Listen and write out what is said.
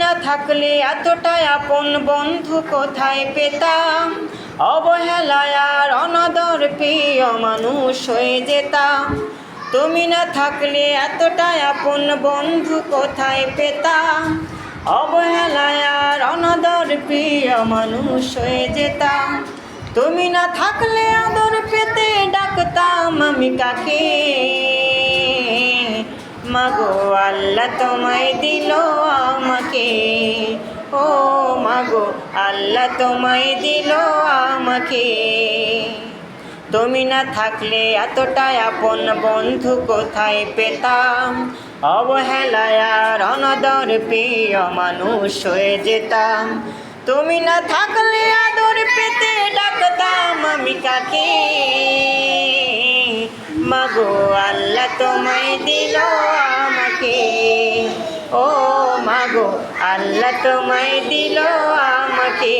না থাকলে এতটা আপন বন্ধু কোথায় পেতাম, অবহেলায় আর অনাদর প্রিয় মানুষ হয়ে যেতাম। তুমি না থাকলে এতটা আপন বন্ধু কোথায় পেতাম, অবহেলায় আর অনাদর প্রিয় মানুষ হয়ে যেতাম। তুমি না থাকলে আদর পেতে ডাকতাম আমি কাকে, মাগো আল্লাহ তোমায় দিল আমাকে, ও মাগো আল্লাহ তোমায় দিল আমাকে। তুমি না থাকলে এতটা আপন বন্ধু কোথায় পেতাম, অবহেলায় আর অনাদর প্রিয় মানুষ হয়ে যেতাম। তুমি না থাকলে আদর পেতে ডাকতাম আমি কাকে, মাগো আল্লাহ তোমায় দিল আমাকে, ও মাগো আল্লাহ তোমায় দিল আমাকে।